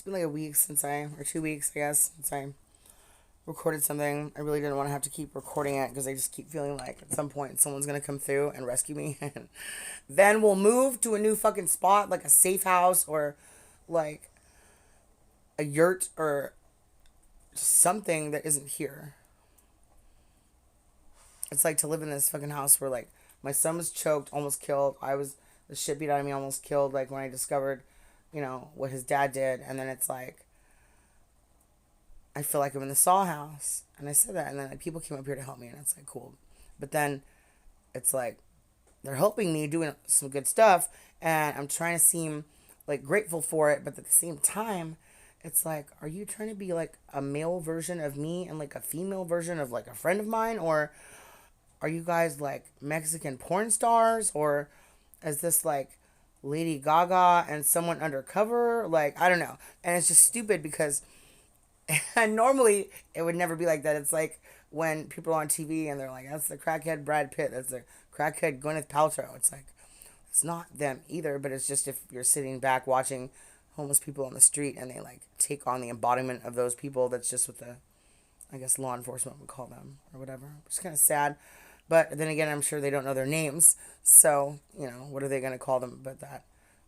been like a week or 2 weeks, I guess, since I recorded something. I really didn't want to have to keep recording it because I just keep feeling like at some point someone's gonna come through and rescue me. And then we'll move to a new fucking spot, like a safe house or like a yurt or something that isn't here. It's like to live in this fucking house where like my son was choked, almost killed. I was the shit beat out of me, almost killed. Like when I discovered, what his dad did, and then it's like I feel like I'm in the Saw house, and I said that, and then like, people came up here to help me, and it's like cool, but then it's like they're helping me doing some good stuff, and I'm trying to seem like grateful for it, but at the same time, it's like, are you trying to be like a male version of me and like a female version of like a friend of mine, or are you guys like Mexican porn stars, or is this like Lady Gaga and someone undercover? Like, I don't know. And it's just stupid because and normally it would never be like that. It's like when people are on TV and they're like, that's the crackhead Brad Pitt, that's the crackhead Gwyneth Paltrow. It's like, it's not them either, but it's just if you're sitting back watching homeless people on the street and they like take on the embodiment of those people, that's just what I guess law enforcement would call them or whatever. It's kind of sad. But then again, I'm sure they don't know their names. So, what are they going to call them but that?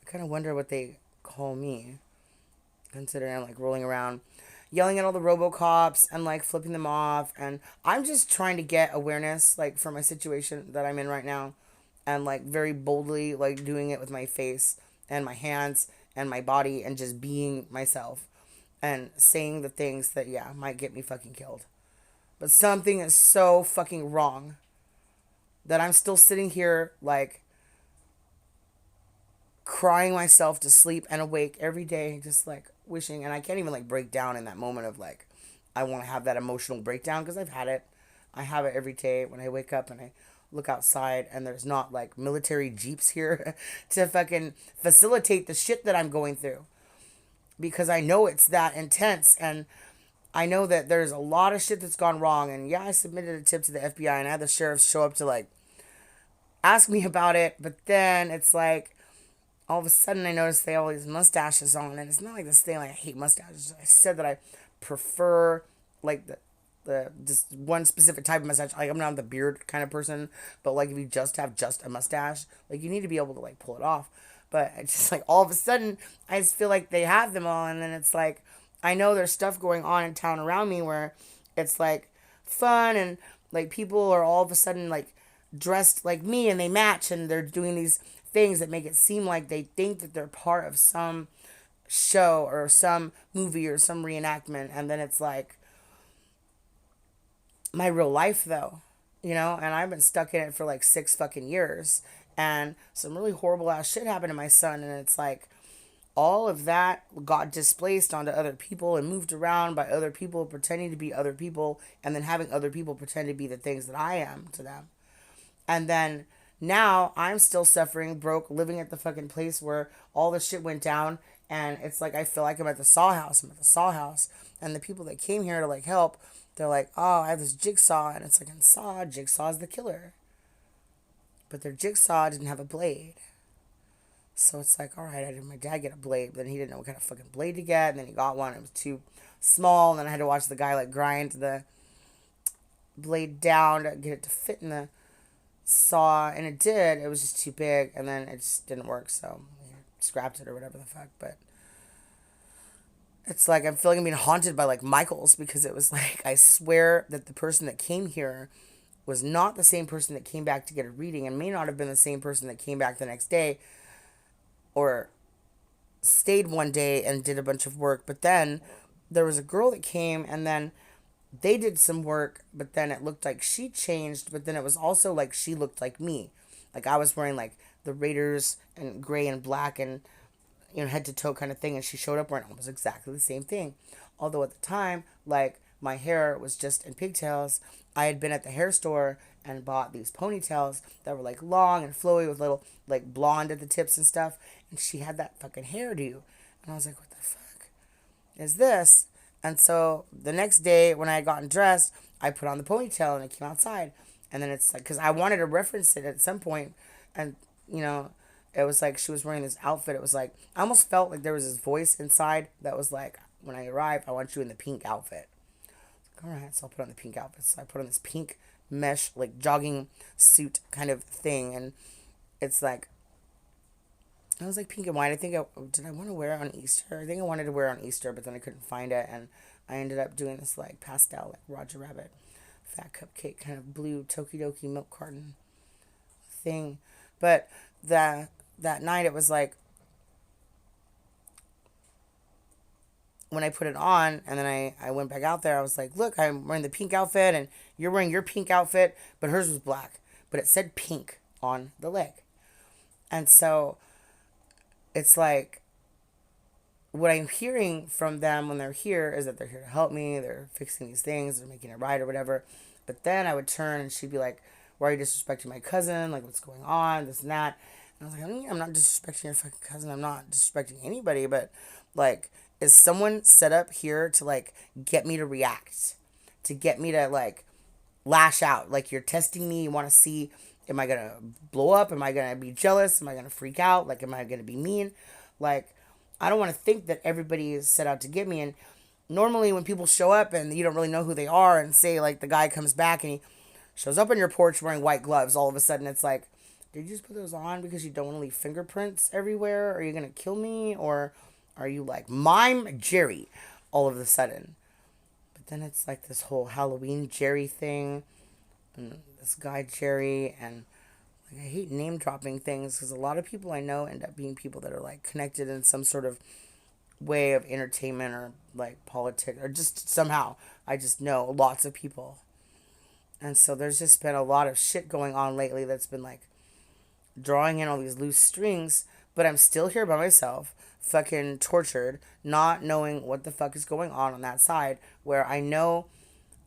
I kind of wonder what they call me, considering I'm like rolling around, yelling at all the Robocops and like flipping them off. And I'm just trying to get awareness, like, for my situation that I'm in right now. And like very boldly, like, doing it with my face and my hands and my body and just being myself and saying the things that, yeah, might get me fucking killed. But something is so fucking wrong that I'm still sitting here like crying myself to sleep and awake every day, just like wishing. And I can't even like break down in that moment of like, I want to have that emotional breakdown because I've had it. I have it every day when I wake up and I look outside and there's not like military jeeps here to fucking facilitate the shit that I'm going through because I know it's that intense. And I know that there's a lot of shit that's gone wrong. And yeah, I submitted a tip to the FBI and I had the sheriffs show up to like ask me about it. But then it's like all of a sudden I noticed they have all these mustaches on. And it's not like this thing like I hate mustaches. I said that I prefer like the just one specific type of mustache. Like I'm not the beard kind of person. But like if you just have just a mustache, like you need to be able to like pull it off. But it's just like all of a sudden I just feel like they have them all. And then it's like I know there's stuff going on in town around me where it's like fun and like people are all of a sudden like dressed like me and they match and they're doing these things that make it seem like they think that they're part of some show or some movie or some reenactment, and then it's like my real life though, and I've been stuck in it for like 6 fucking years, and some really horrible ass shit happened to my son, and it's like all of that got displaced onto other people and moved around by other people pretending to be other people and then having other people pretend to be the things that I am to them. And then now I'm still suffering, broke, living at the fucking place where all this shit went down. And it's like I feel like I'm at the Saw house. I'm at the Saw house. And the people that came here to like help, they're like, oh, I have this jigsaw. And it's like in Saw, Jigsaw's the killer. But their jigsaw didn't have a blade. So it's like, all right, I did my dad get a blade, but then he didn't know what kind of fucking blade to get. And then he got one. It was too small. And then I had to watch the guy like grind the blade down to get it to fit in the saw, and it did. It was just too big, and then it just didn't work, so we scrapped it or whatever the fuck. But it's like I'm feeling I'm being haunted by like Michaels because it was like I swear that the person that came here was not the same person that came back to get a reading, and may not have been the same person that came back the next day or stayed one day and did a bunch of work. But then there was a girl that came, and then they did some work, but then it looked like she changed, but then it was also like she looked like me. Like I was wearing like the Raiders and gray and black and head to toe kind of thing, and she showed up wearing almost exactly the same thing. Although at the time, like my hair was just in pigtails, I had been at the hair store and bought these ponytails that were like long and flowy with little like blonde at the tips and stuff, and she had that fucking hairdo. And I was like, what the fuck is this? And so the next day when I had gotten dressed, I put on the ponytail and I came outside. And then it's like, because I wanted to reference it at some point, and, It was like she was wearing this outfit. It was like, I almost felt like there was this voice inside that was like, when I arrive, I want you in the pink outfit. All right, so I'll put on the pink outfit. So I put on this pink mesh, like jogging suit kind of thing. And it's like, I was like pink and white. Did I want to wear it on Easter? I think I wanted to wear it on Easter, but then I couldn't find it. And I ended up doing this like pastel, like Roger Rabbit, fat cupcake, kind of blue Tokidoki milk carton thing. But that night it was like, when I put it on and then I went back out there, I was like, look, I'm wearing the pink outfit and you're wearing your pink outfit, but hers was black. But it said pink on the leg. And so it's like, what I'm hearing from them when they're here is that they're here to help me. They're fixing these things. They're making it right or whatever. But then I would turn and she'd be like, why are you disrespecting my cousin? Like, what's going on? This and that. And I was like, I'm not disrespecting your fucking cousin. I'm not disrespecting anybody. But, like, is someone set up here to, like, get me to react? To get me to, like, lash out? Like, you're testing me. You want to see, am I going to blow up? Am I going to be jealous? Am I going to freak out? Like, am I going to be mean? Like, I don't want to think that everybody is set out to get me. And normally when people show up and you don't really know who they are, and say like the guy comes back and he shows up on your porch wearing white gloves, all of a sudden it's like, did you just put those on because you don't want to leave fingerprints everywhere? Are you going to kill me? Or are you like mime Jerry all of a sudden? But then it's like this whole Halloween Jerry thing, and this guy Jerry, and I hate name dropping things because a lot of people I know end up being people that are like connected in some sort of way of entertainment or like politics or just somehow. I just know lots of people. And so there's just been a lot of shit going on lately that's been like drawing in all these loose strings, but I'm still here by myself, fucking tortured, not knowing what the fuck is going on that side where I know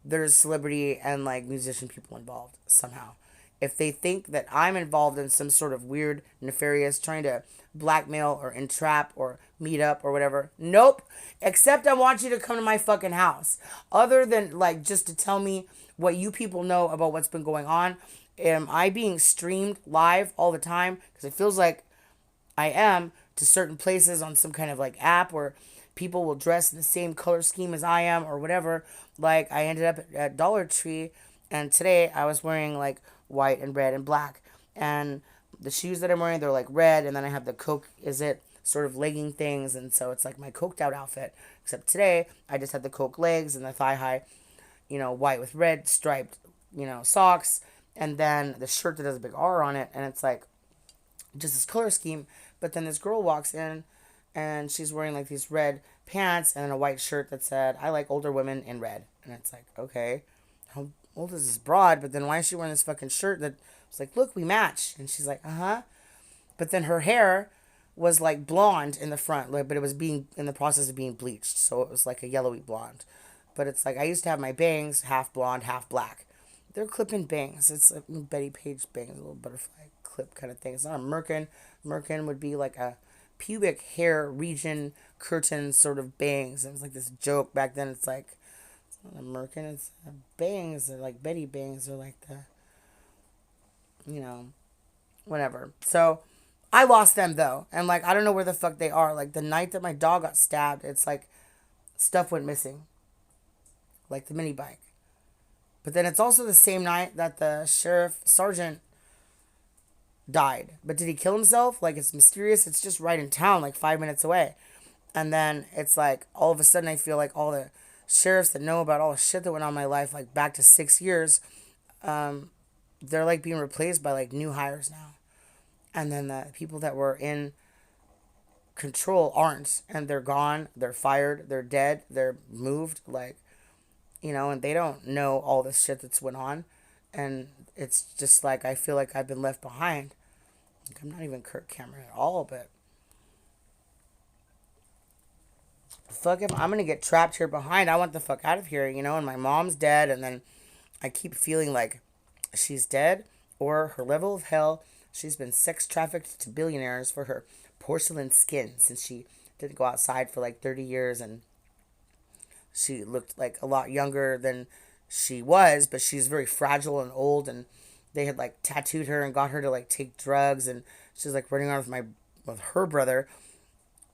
there's celebrity and like musician people involved somehow. If they think that I'm involved in some sort of weird, nefarious, trying to blackmail or entrap or meet up or whatever, nope. Except I want you to come to my fucking house. Other than like just to tell me what you people know about what's been going on. Am I being streamed live all the time? Because it feels like I am, to certain places on some kind of like app where people will dress in the same color scheme as I am or whatever. Like I ended up at Dollar Tree and today I was wearing like white and red and black. And the shoes that I'm wearing, they're like red, and then I have the Coke Is It sort of legging things, and so it's like my coked out outfit. Except today I just had the Coke legs and the thigh high, white with red striped, socks, and then the shirt that has a big R on it, and it's like just this color scheme. But then this girl walks in and she's wearing like these red pants and then a white shirt that said, I like older women in red. And it's like, okay, how old is this broad? But then why is she wearing this fucking shirt that was like, look, we match? And she's like, uh-huh. But then her hair was like blonde in the front, like, but it was being in the process of being bleached. So it was like a yellowy blonde. But it's like, I used to have my bangs half blonde, half black. They're clip-in bangs. It's a Betty Page bangs, a little butterfly clip kind of thing. It's not a merkin. Merkin would be like a pubic hair region curtain sort of bangs. It was like this joke back then. It's like, it's not a merkin, it's a bangs. They're like Betty bangs. They're like the, whatever. So I lost them though. And like, I don't know where the fuck they are. Like the night that my dog got stabbed, it's like stuff went missing. Like the mini bike. But then it's also the same night that the sheriff sergeant died. But did he kill himself? Like, it's mysterious. It's just right in town, like 5 minutes away. And then it's like, all of a sudden, I feel like all the sheriffs that know about all the shit that went on in my life, like back to 6 years, they're like being replaced by like new hires now. And then the people that were in control aren't. And they're gone. They're fired. They're dead. They're moved. Like, and they don't know all this shit that's went on. And it's just like, I feel like I've been left behind. Like, I'm not even Kirk Cameron at all, but fuck, if I'm going to get trapped here behind, I want the fuck out of here, and my mom's dead, and then I keep feeling like she's dead, or her level of hell, she's been sex trafficked to billionaires for her porcelain skin, since she didn't go outside for like 30 years, and she looked like a lot younger than she was, but she's very fragile and old, and they had like tattooed her and got her to like take drugs and She's like running around with her brother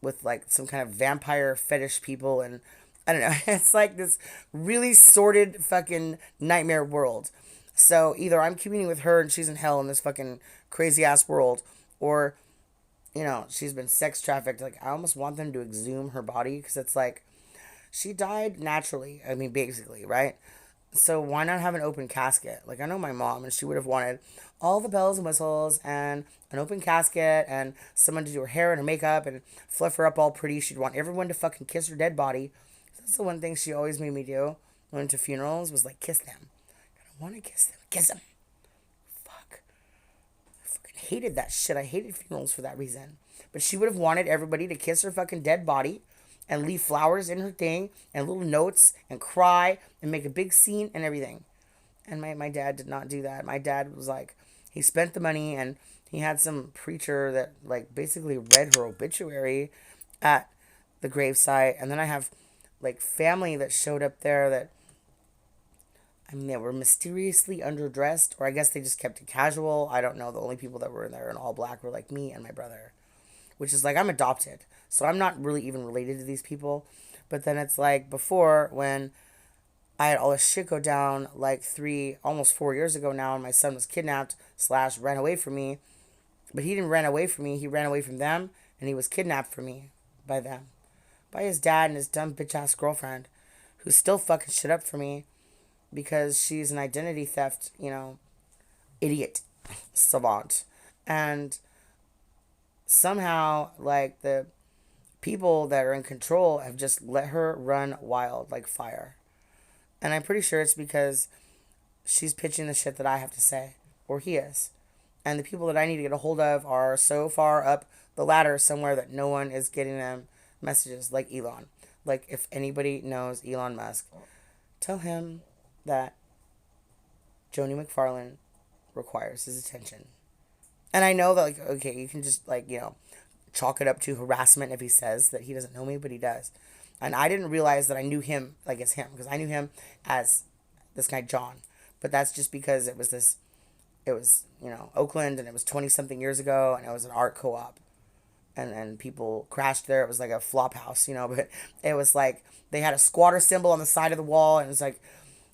with like some kind of vampire fetish people, and I don't know. It's like this really sordid fucking nightmare world. So either I'm communing with her and she's in hell in this fucking crazy ass world, or she's been sex trafficked. Like I almost want them to exhume her body because it's like she died naturally. I mean, basically, right? So why not have an open casket? Like I know my mom, and she would have wanted all the bells and whistles and an open casket and someone to do her hair and her makeup and fluff her up all pretty. She'd want everyone to fucking kiss her dead body. That's the one thing she always made me do when I went to funerals was like kiss them. I want to kiss them. Kiss them. Fuck. I fucking hated that shit. I hated funerals for that reason. But she would have wanted everybody to kiss her fucking dead body and leave flowers in her thing and little notes and cry and make a big scene and everything. And my dad did not do that. My dad was like, he spent the money and he had some preacher that like basically read her obituary at the gravesite. And then I have like family that showed up there that, I mean, they were mysteriously underdressed, or I guess they just kept it casual. I don't know. The only people that were in there in all black were like me and my brother, which is like I'm adopted. So I'm not really even related to these people. But then it's like before when I had all this shit go down like almost 4 years ago now, and my son was kidnapped / ran away from me. But he didn't run away from me. He ran away from them, and he was kidnapped from me by them. By his dad and his dumb bitch ass girlfriend, who's still fucking shit up for me because she's an identity theft, idiot savant. And somehow, like, the people that are in control have just let her run wild like fire. And I'm pretty sure it's because she's pitching the shit that I have to say, or he is. And the people that I need to get a hold of are so far up the ladder somewhere that no one is getting them messages, like Elon. Like, if anybody knows Elon Musk, tell him that Joni McFarlane requires his attention. And I know that, like, okay, you can just, like, chalk it up to harassment if he says that he doesn't know me, but he does. And I didn't realize that I knew him, like, as him, because I knew him as this guy, John. But that's just because it was, Oakland, and it was 20-something years ago, and it was an art co-op. And people crashed there. It was like a flop house, but it was like they had a squatter symbol on the side of the wall, and it was like,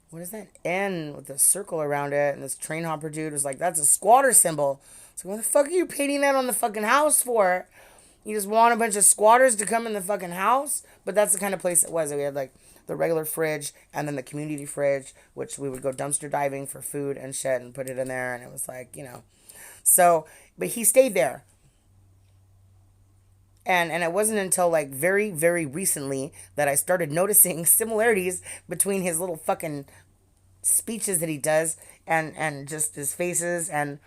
what is that N with the circle around it? And this train hopper dude was like, that's a squatter symbol. So what the fuck are you painting that on the fucking house for? You just want a bunch of squatters to come in the fucking house? But that's the kind of place it was. We had like the regular fridge and then the community fridge, which we would go dumpster diving for food and shit and put it in there. And it was like, So, but he stayed there. And it wasn't until like very, very recently that I started noticing similarities between his little fucking speeches that he does and just his faces and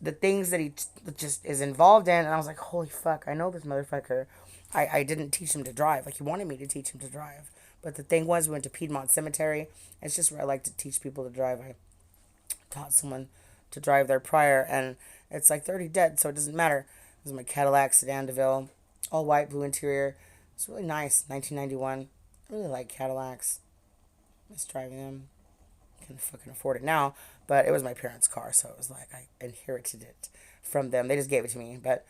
the things that he just is involved in. And I was like, holy fuck, I know this motherfucker. I didn't teach him to drive. Like, he wanted me to teach him to drive. But the thing was, we went to Piedmont Cemetery. It's just where I like to teach people to drive. I taught someone to drive there prior, and it's like they're already dead, so it doesn't matter. It was my Cadillac Sedan DeVille, all white, blue interior. It's really nice, 1991. I really like Cadillacs. Miss driving them. Can't fucking afford it now, but it was my parents' car, so it was like I inherited it from them. They just gave it to me, but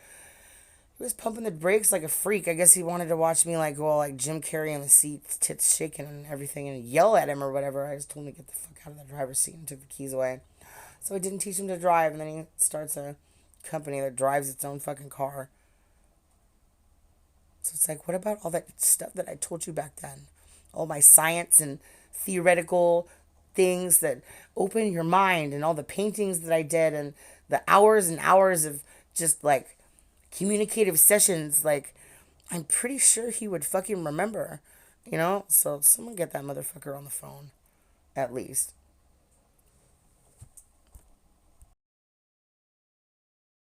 he was pumping the brakes like a freak. I guess he wanted to watch me like go all like Jim Carrey in the seat, tits shaking and everything, and yell at him or whatever. I just told him to get the fuck out of the driver's seat and took the keys away. So I didn't teach him to drive, and then he starts a company that drives its own fucking car. So it's like, what about all that stuff that I told you back then? All my science and theoretical things that open your mind, and all the paintings that I did, and the hours and hours of just like communicative sessions. Like, I'm pretty sure he would fucking remember, So someone get that motherfucker on the phone, at least.